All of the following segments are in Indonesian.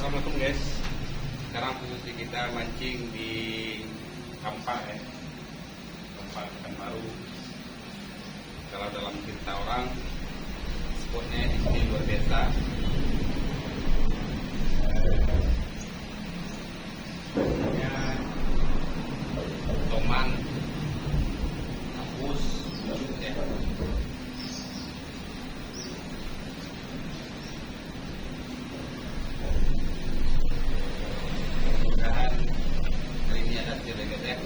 Assalamualaikum guys. Sekarang posisi kita mancing di Kampar ya, Kampar Pekanbaru. Kalau dalam cerita orang, spotnya di sini luar biasa. Toman, hapus, ya. Mudah-mudahan kali ini ada hasil ya guys ya.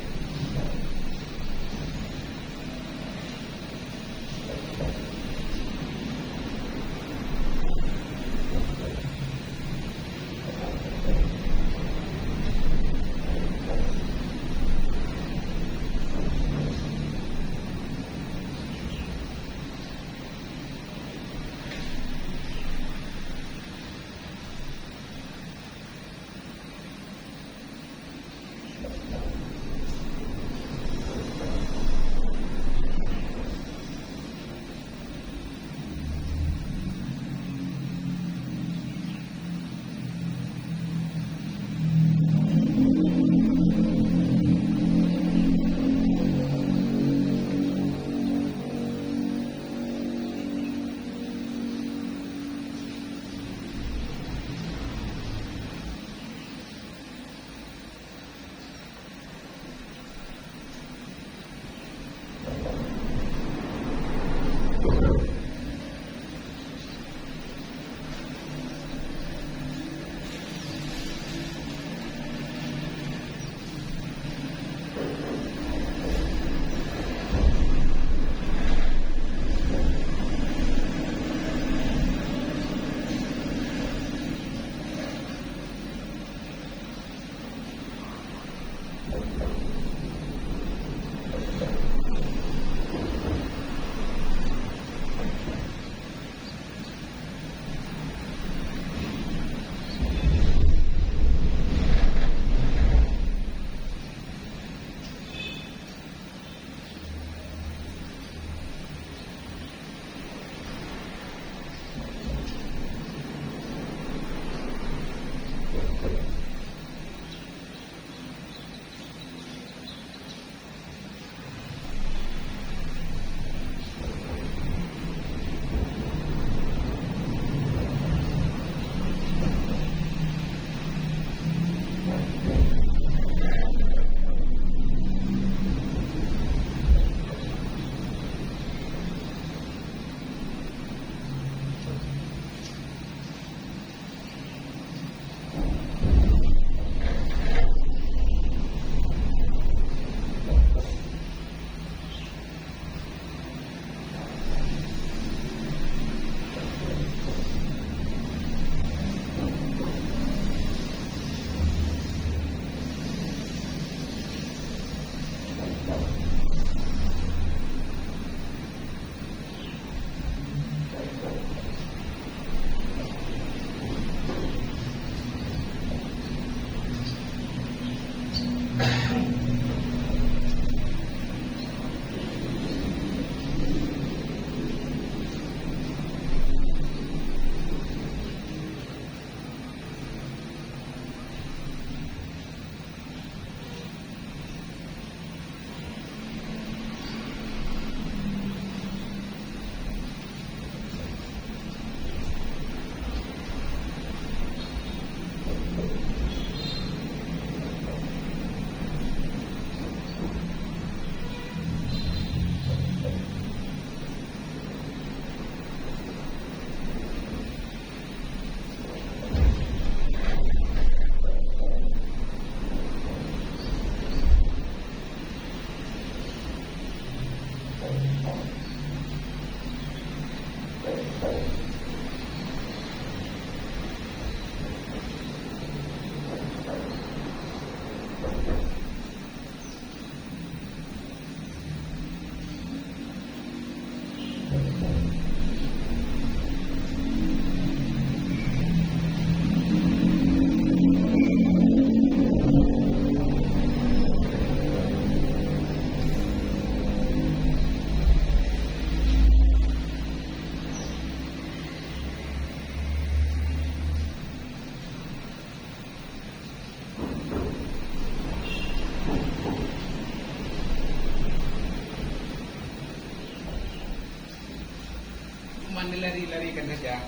cuma dilari-larikan saja.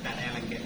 Tak ada yang lagi.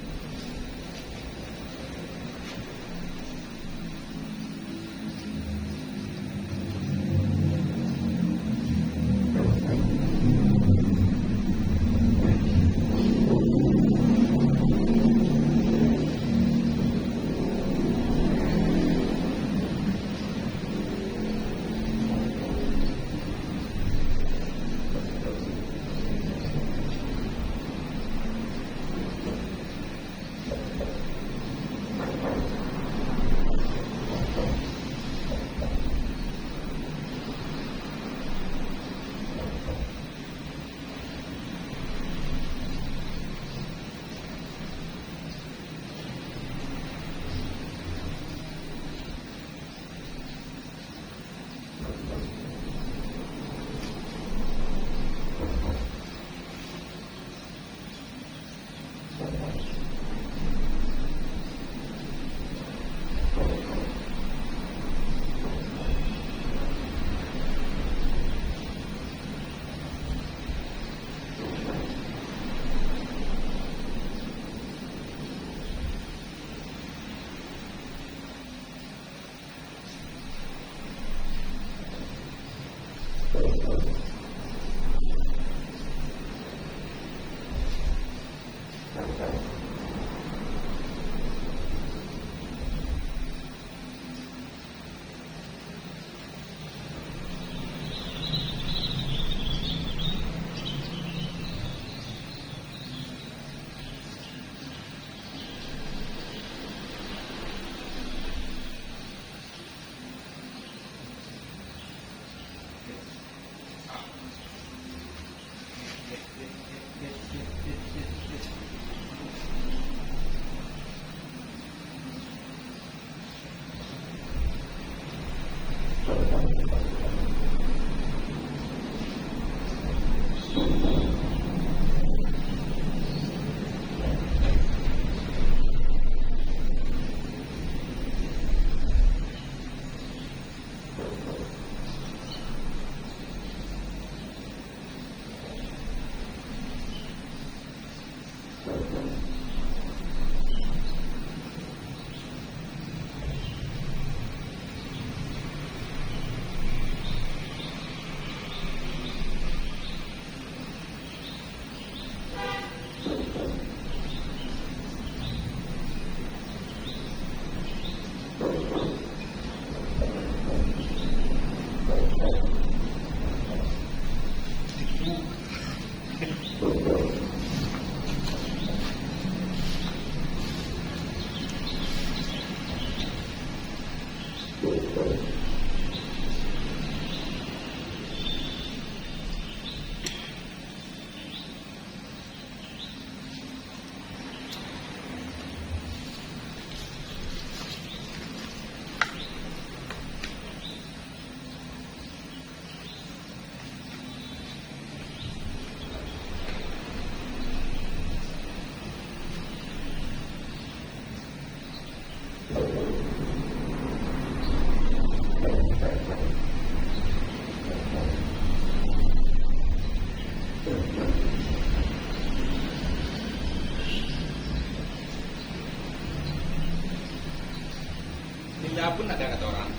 Ninja pun ada kata orang.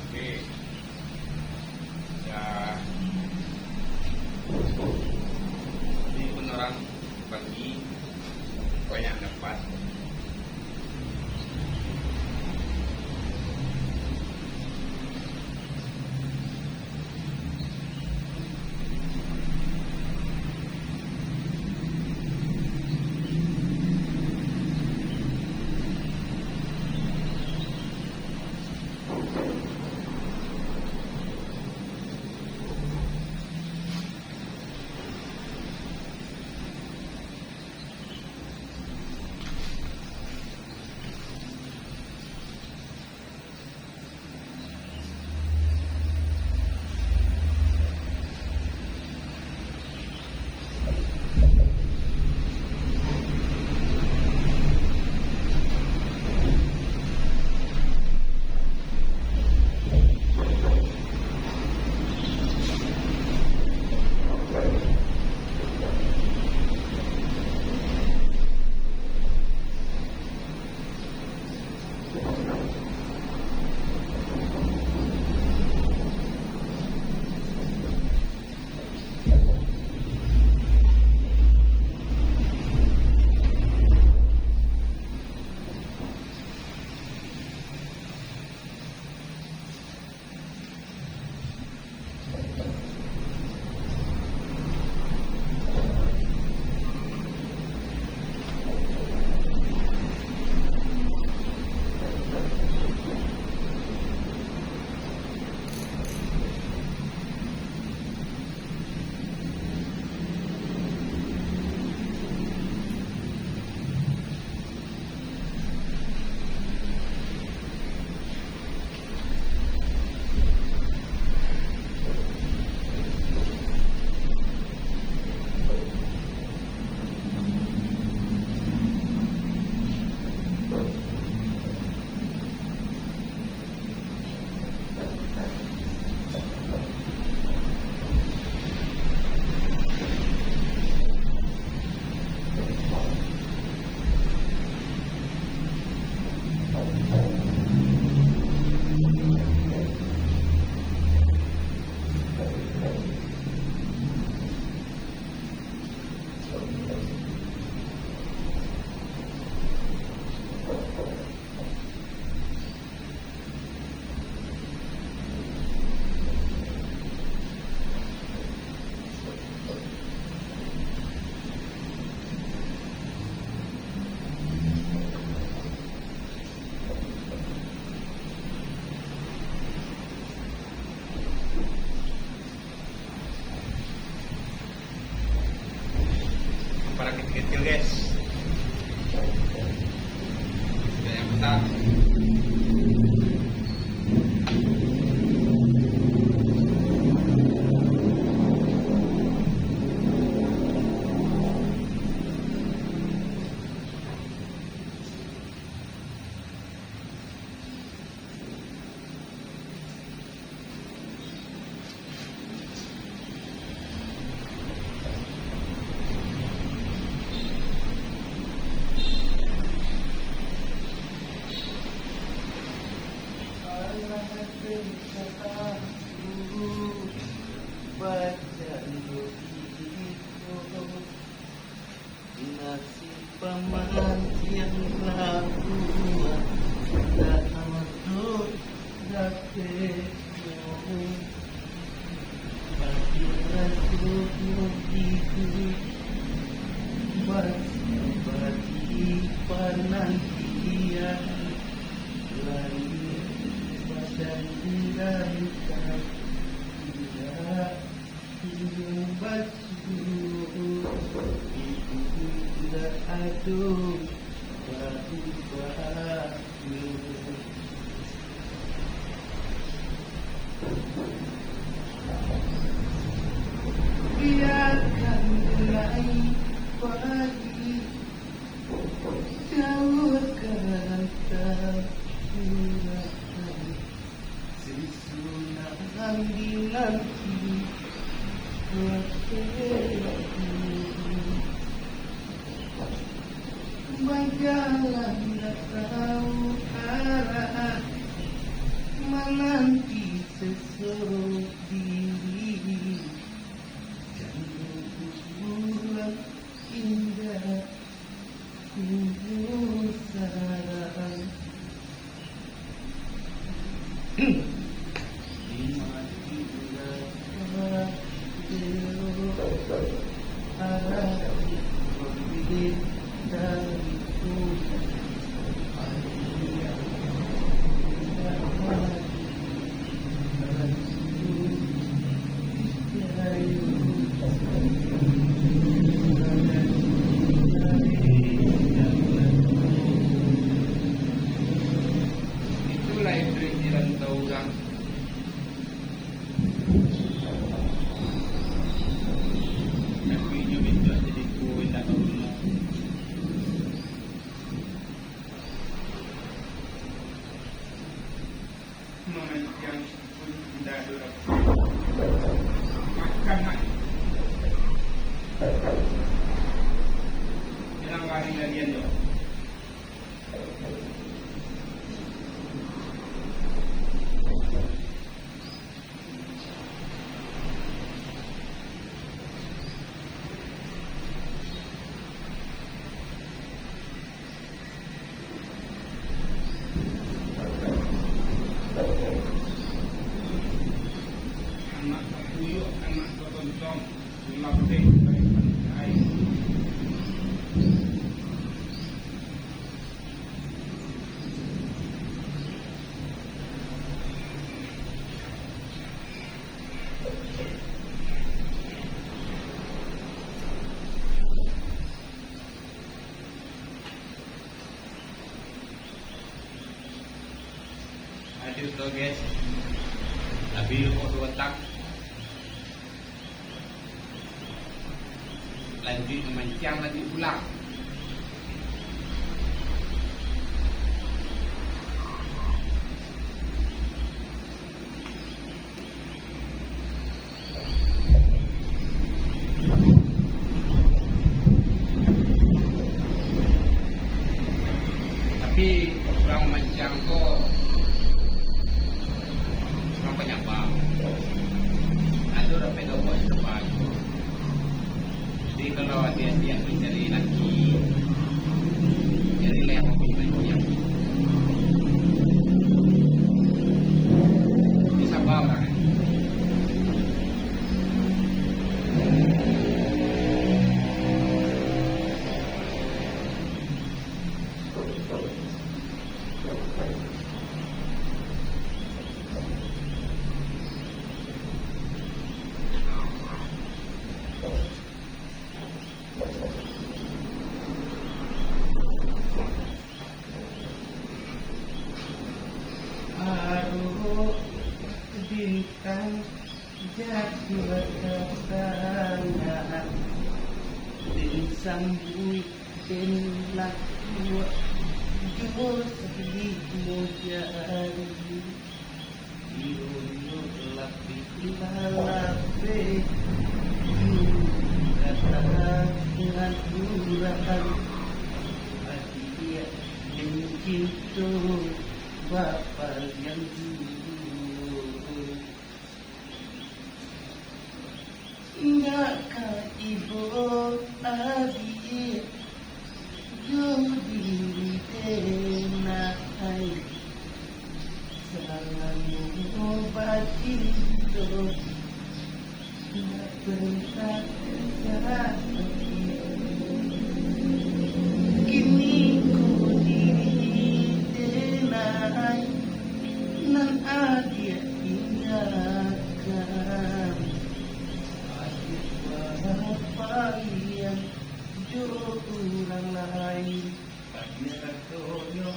Oke. Ya. Ini pun orang pergi banyak dapat. paman yang laku tak atur dapet bagi rasul itu bagi penantian lari badan dan tidak hidung basuh tidak aduh bahu biarkan naik pagi jauhkan taburan sesunatan dinanti berjalanlah tahu arah menanti sesuatu diri jangan bulan indah tunggu sarang itulah yang rantau orang. Tapi hidup itu jadi kue tak tahu mau. Momen yang pun tidak ada makan nak. Jangan lari larian yo. Anak kuyuk, anak keroncong, gula putih, air. Aduh tuh guys, tapi lu kok dua tak. Lanjut memancang lagi ulang. Tapi orang mancang kok orang banyak bang. Ada orang pegang buat depan. Jadi kalau hati-hati mencari laki, carilah yang hobi mancang. Bisa bawa kan? Aduh, bintang jatuh kesana disambut dengan dua sekali mujari yuk lapis lalape kata dengan durahan hati dia mencintu Bapak yang dulu enggaklah ibu adik diri tenai selalu obati hidup tak berkat kini ku diri tenai nan adia ingatkan apa yang orang lain pada doyo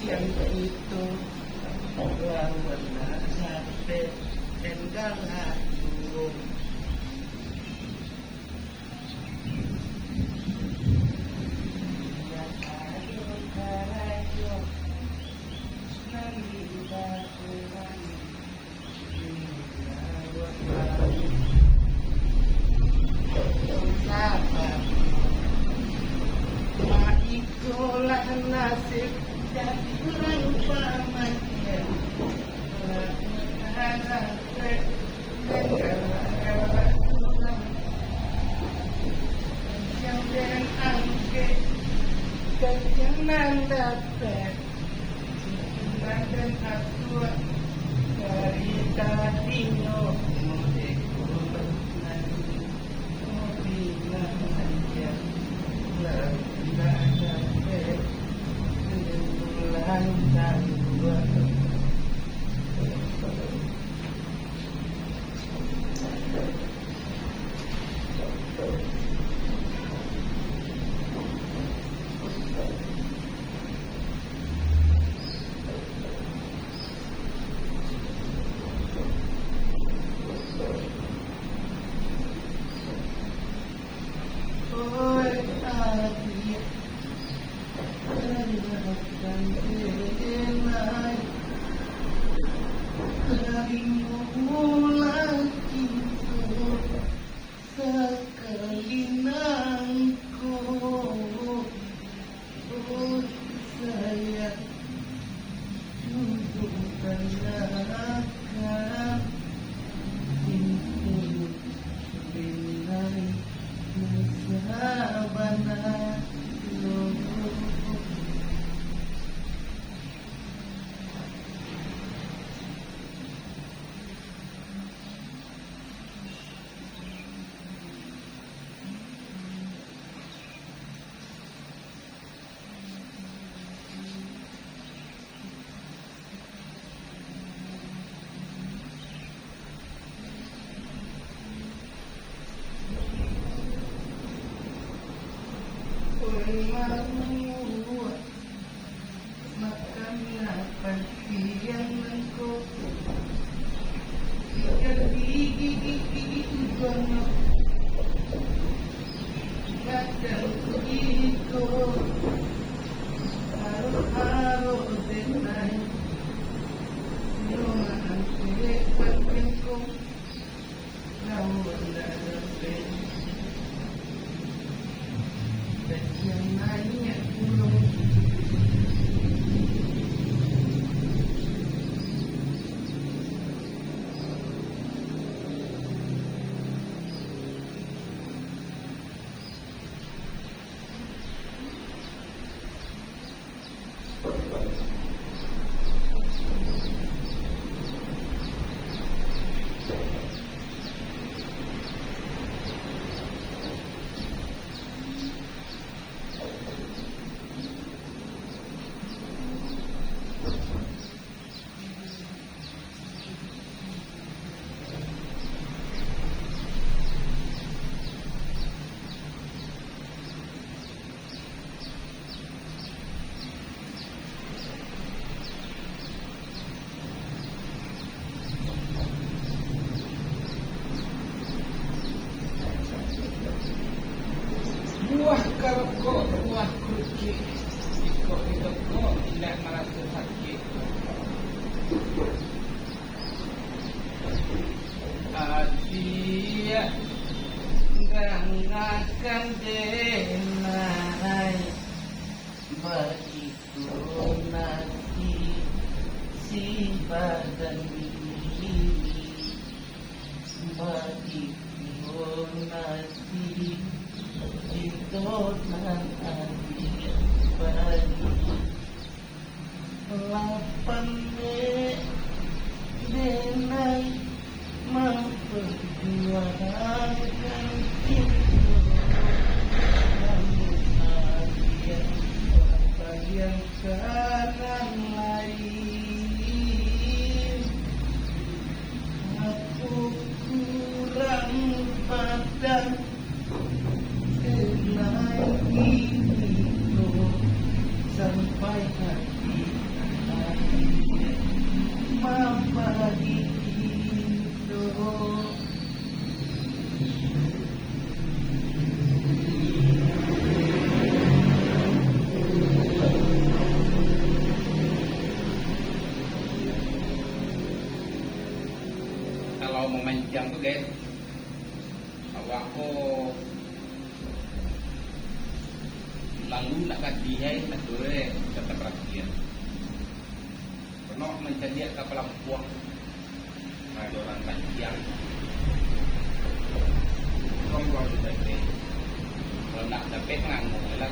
yang itu lawan sampai tenggang aku ya ayo karayo nanti bakuran sabar itulah nasib dan kurang pamannya yang dengan angke kejangan dapat dan aku dari tadi no makanlah pasti yang engkau gigi dan ikut haru-haru denai Yoman tepat engkau Namun dalam ben Dan yang nanya pulau buah kerokok, buah kucing ikut-ikut kok tidak merasa sakit Adia gangakan denai Begitu nanti si badan ini Begitu nanti itu nan adik bagi lapan denai memperjuangkan cinta namun ada apa yang kanan lain aku kurang padan itu sampai hati mama itu kalau memanjang tuh guys awakku lalu nak katihay na ture sa tabrakian. Penuh mencari kapal puang ada orang panjang kalau kita kalau nak dapat nganggu lah